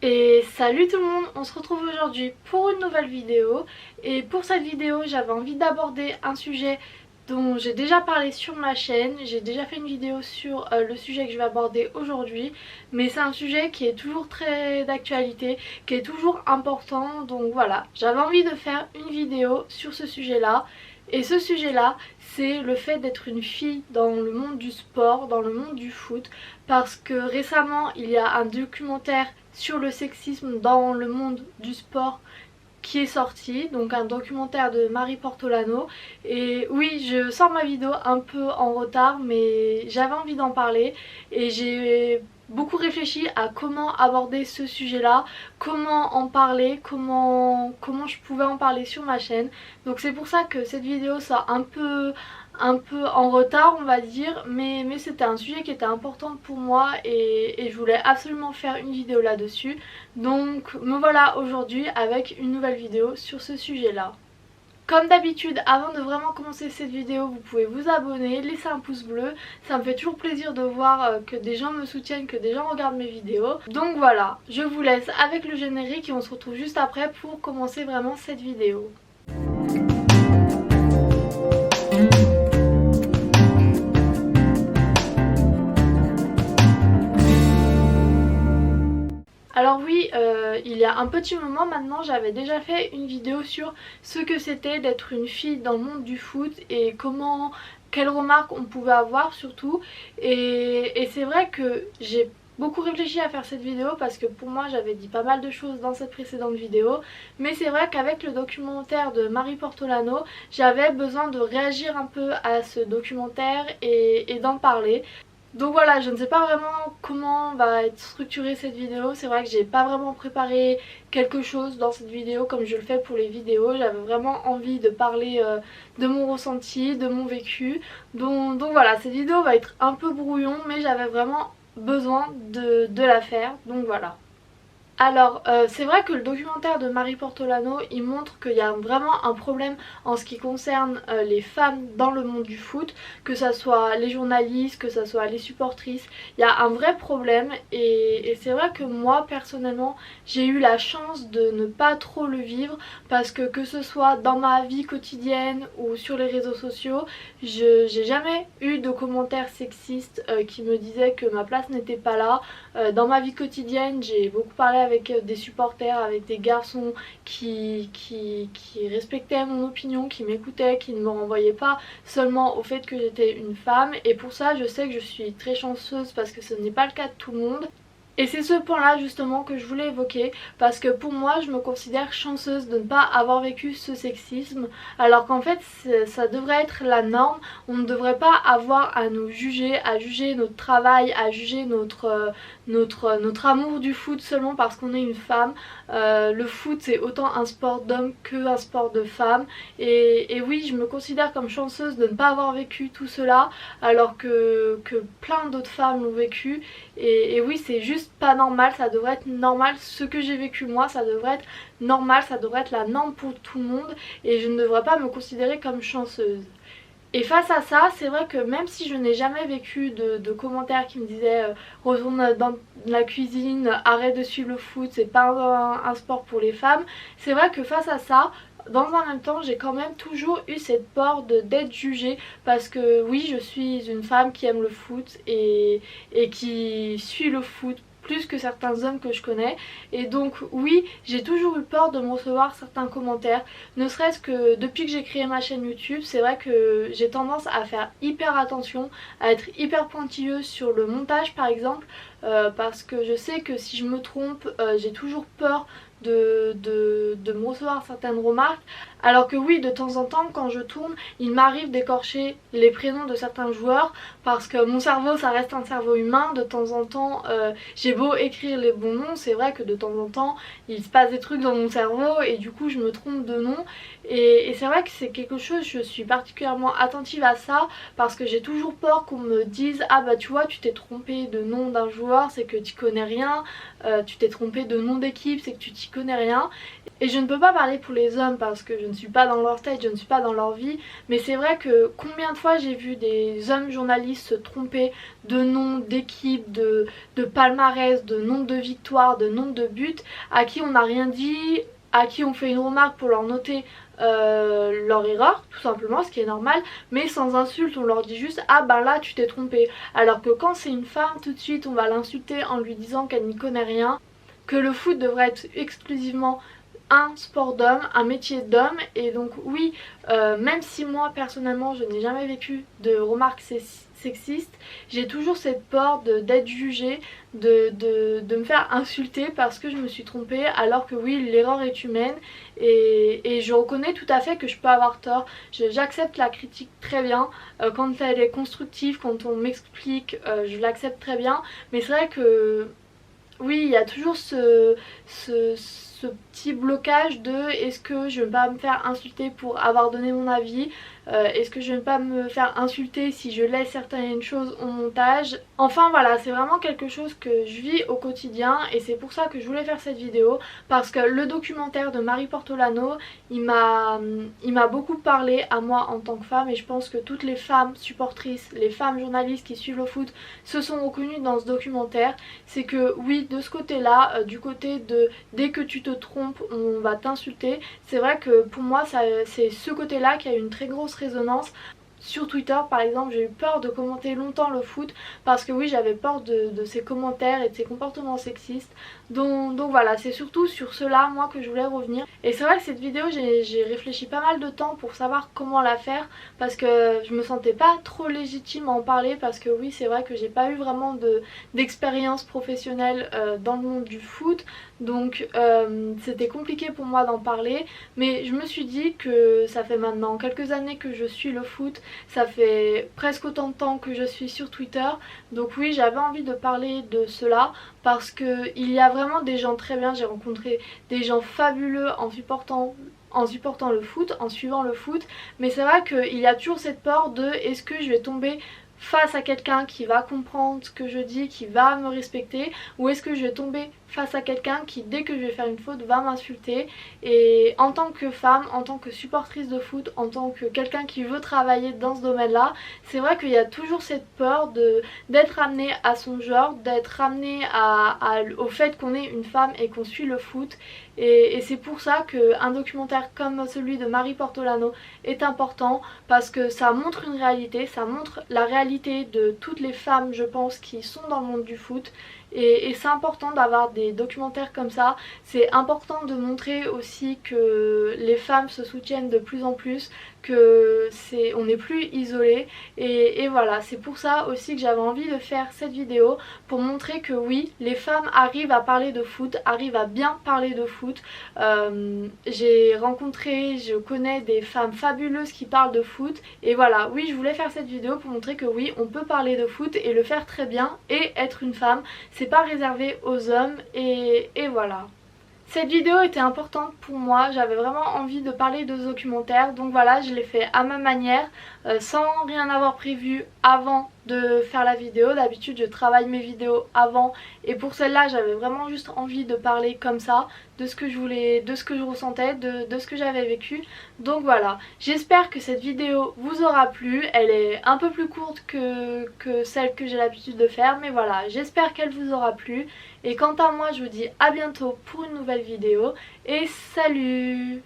Et salut tout le monde, on se retrouve aujourd'hui pour une nouvelle vidéo. Et pour cette vidéo, j'avais envie d'aborder un sujet dont j'ai déjà parlé sur ma chaîne. J'ai déjà fait une vidéo sur le sujet que je vais aborder aujourd'hui. Mais c'est un sujet qui est toujours très d'actualité, qui est toujours important. Donc voilà, j'avais envie de faire une vidéo sur ce sujet-là. Et ce sujet-là, c'est le fait d'être une fille dans le monde du sport, dans le monde du foot. Parce que récemment, il y a un documentaire sur le sexisme dans le monde du sport qui est sorti, donc un documentaire de Marie Portolano. Et oui, je sors ma vidéo un peu en retard, mais j'avais envie d'en parler et j'ai beaucoup réfléchi à comment aborder ce sujet-là, comment en parler, comment je pouvais en parler sur ma chaîne. Donc c'est pour ça que cette vidéo sort un peu en retard, on va dire, mais c'était un sujet qui était important pour moi et je voulais absolument faire une vidéo là-dessus. Donc me voilà aujourd'hui avec une nouvelle vidéo sur ce sujet-là. Comme d'habitude, avant de vraiment commencer cette vidéo, vous pouvez vous abonner, laisser un pouce bleu. Ça me fait toujours plaisir de voir que des gens me soutiennent, que des gens regardent mes vidéos. Donc voilà, je vous laisse avec le générique et on se retrouve juste après pour commencer vraiment cette vidéo. Alors oui, il y a un petit moment maintenant, j'avais déjà fait une vidéo sur ce que c'était d'être une fille dans le monde du foot et quelles remarques on pouvait avoir surtout. Et c'est vrai que j'ai beaucoup réfléchi à faire cette vidéo parce que pour moi j'avais dit pas mal de choses dans cette précédente vidéo. Mais c'est vrai qu'avec le documentaire de Marie Portolano, j'avais besoin de réagir un peu à ce documentaire et d'en parler. Donc voilà, je ne sais pas vraiment comment va être structurée cette vidéo. C'est vrai que j'ai pas vraiment préparé quelque chose dans cette vidéo comme je le fais pour les vidéos. J'avais vraiment envie de parler de mon ressenti, de mon vécu. Donc voilà, cette vidéo va être un peu brouillon, mais j'avais vraiment besoin de la faire. Donc voilà. Alors c'est vrai que le documentaire de Marie Portolano il montre qu'il y a vraiment un problème en ce qui concerne les femmes dans le monde du foot, que ça soit les journalistes, que ça soit les supportrices, il y a un vrai problème et c'est vrai que moi personnellement j'ai eu la chance de ne pas trop le vivre parce que ce soit dans ma vie quotidienne ou sur les réseaux sociaux, j'ai jamais eu de commentaires sexistes qui me disaient que ma place n'était pas là. Dans ma vie quotidienne j'ai beaucoup parlé avec des supporters, avec des garçons qui respectaient mon opinion, qui m'écoutaient, qui ne me renvoyaient pas seulement au fait que j'étais une femme. Et pour ça je sais que je suis très chanceuse parce que ce n'est pas le cas de tout le monde. Et c'est ce point là justement que je voulais évoquer parce que pour moi je me considère chanceuse de ne pas avoir vécu ce sexisme alors qu'en fait ça devrait être la norme. On ne devrait pas avoir à nous juger, à juger notre travail, à juger notre amour du foot seulement parce qu'on est une femme. Le foot c'est autant un sport d'homme qu'un sport de femme et oui je me considère comme chanceuse de ne pas avoir vécu tout cela alors que plein d'autres femmes l'ont vécu et oui c'est juste pas normal, ça devrait être normal, ce que j'ai vécu moi ça devrait être normal, ça devrait être la norme pour tout le monde et je ne devrais pas me considérer comme chanceuse. Et face à ça, c'est vrai que même si je n'ai jamais vécu de commentaires qui me disaient retourne dans la cuisine, arrête de suivre le foot, c'est pas un sport pour les femmes, c'est vrai que face à ça, dans un même temps j'ai quand même toujours eu cette peur d'être jugée parce que oui je suis une femme qui aime le foot et qui suit le foot plus que certains hommes que je connais et donc oui j'ai toujours eu peur de me recevoir certains commentaires, ne serait-ce que depuis que j'ai créé ma chaîne YouTube. C'est vrai que j'ai tendance à faire hyper attention, à être hyper pointilleuse sur le montage par exemple parce que je sais que si je me trompe j'ai toujours peur de me recevoir certaines remarques alors que oui de temps en temps quand je tourne il m'arrive d'écorcher les prénoms de certains joueurs parce que mon cerveau ça reste un cerveau humain, de temps en temps j'ai beau écrire les bons noms, c'est vrai que de temps en temps il se passe des trucs dans mon cerveau et du coup je me trompe de nom et c'est vrai que c'est quelque chose, je suis particulièrement attentive à ça parce que j'ai toujours peur qu'on me dise ah bah tu vois tu t'es trompé de nom d'un joueur follower, c'est que tu connais rien, tu t'es trompé de nom d'équipe, c'est que tu t'y connais rien. Et je ne peux pas parler pour les hommes parce que je ne suis pas dans leur tête, je ne suis pas dans leur vie, mais c'est vrai que combien de fois j'ai vu des hommes journalistes se tromper de nom d'équipe, de palmarès, de nombre de victoires, de nombre de buts, à qui on n'a rien dit, à qui on fait une remarque pour leur noter leur erreur, tout simplement, ce qui est normal, mais sans insulte, on leur dit juste ah ben là tu t'es trompé. Alors que quand c'est une femme, tout de suite on va l'insulter en lui disant qu'elle n'y connaît rien, que le foot devrait être exclusivement un sport d'homme, un métier d'homme. Et donc oui, même si moi personnellement je n'ai jamais vécu de remarques sexistes, j'ai toujours cette peur d'être jugée, de me faire insulter parce que je me suis trompée, alors que oui, l'erreur est humaine et je reconnais tout à fait que je peux avoir tort. J'accepte la critique très bien, quand elle est constructive, quand on m'explique, je l'accepte très bien, mais c'est vrai que oui, il y a toujours ce petit blocage de est-ce que je vais pas me faire insulter pour avoir donné mon avis, est-ce que je vais pas me faire insulter si je laisse certaines choses au montage. Enfin voilà, c'est vraiment quelque chose que je vis au quotidien et c'est pour ça que je voulais faire cette vidéo, parce que le documentaire de Marie Portolano, il m'a beaucoup parlé à moi en tant que femme, et je pense que toutes les femmes supportrices, les femmes journalistes qui suivent le foot se sont reconnues dans ce documentaire. C'est que oui, de ce côté là, du côté de dès que tu te trompes on va t'insulter, c'est vrai que pour moi c'est ce côté là qui a une très grosse résonance. Sur Twitter par exemple, j'ai eu peur de commenter longtemps le foot parce que oui, j'avais peur de ces commentaires et de ces comportements sexistes. Donc voilà, c'est surtout sur cela moi que je voulais revenir. Et c'est vrai que cette vidéo, j'ai réfléchi pas mal de temps pour savoir comment la faire, parce que je me sentais pas trop légitime à en parler, parce que oui, c'est vrai que j'ai pas eu vraiment d'expérience professionnelle dans le monde du foot. Donc c'était compliqué pour moi d'en parler, mais je me suis dit que ça fait maintenant quelques années que je suis le foot, ça fait presque autant de temps que je suis sur Twitter, donc oui, j'avais envie de parler de cela parce que il y a vraiment des gens très bien. J'ai rencontré des gens fabuleux en supportant le foot, en suivant le foot, mais c'est vrai qu'il y a toujours cette peur de est-ce que je vais tomber face à quelqu'un qui va comprendre ce que je dis, qui va me respecter, ou est-ce que je vais tomber face à quelqu'un qui, dès que je vais faire une faute, va m'insulter. Et en tant que femme, en tant que supportrice de foot, en tant que quelqu'un qui veut travailler dans ce domaine-là, c'est vrai qu'il y a toujours cette peur d'être ramenée à son genre, d'être ramenée au fait qu'on est une femme et qu'on suit le foot. Et c'est pour ça qu'un documentaire comme celui de Marie Portolano est important, parce que ça montre une réalité, ça montre la réalité de toutes les femmes, je pense, qui sont dans le monde du foot. Et c'est important d'avoir des documentaires comme ça, c'est important de montrer aussi que les femmes se soutiennent de plus en plus, que on n'est plus isolé, et voilà, c'est pour ça aussi que j'avais envie de faire cette vidéo, pour montrer que oui, les femmes arrivent à parler de foot, arrivent à bien parler de foot. Je connais des femmes fabuleuses qui parlent de foot, et voilà, oui, je voulais faire cette vidéo pour montrer que oui, on peut parler de foot et le faire très bien et être une femme, c'est pas réservé aux hommes, et voilà. Cette vidéo était importante pour moi, j'avais vraiment envie de parler de ce documentaire, donc voilà, je l'ai fait à ma manière, sans rien avoir prévu avant de faire la vidéo. D'habitude je travaille mes vidéos avant, et pour celle-là j'avais vraiment juste envie de parler comme ça, de ce que je voulais, de ce que je ressentais, de ce que j'avais vécu. Donc voilà, j'espère que cette vidéo vous aura plu. Elle est un peu plus courte que celle que j'ai l'habitude de faire, mais voilà, j'espère qu'elle vous aura plu. Et quant à moi, je vous dis à bientôt pour une nouvelle vidéo, et salut!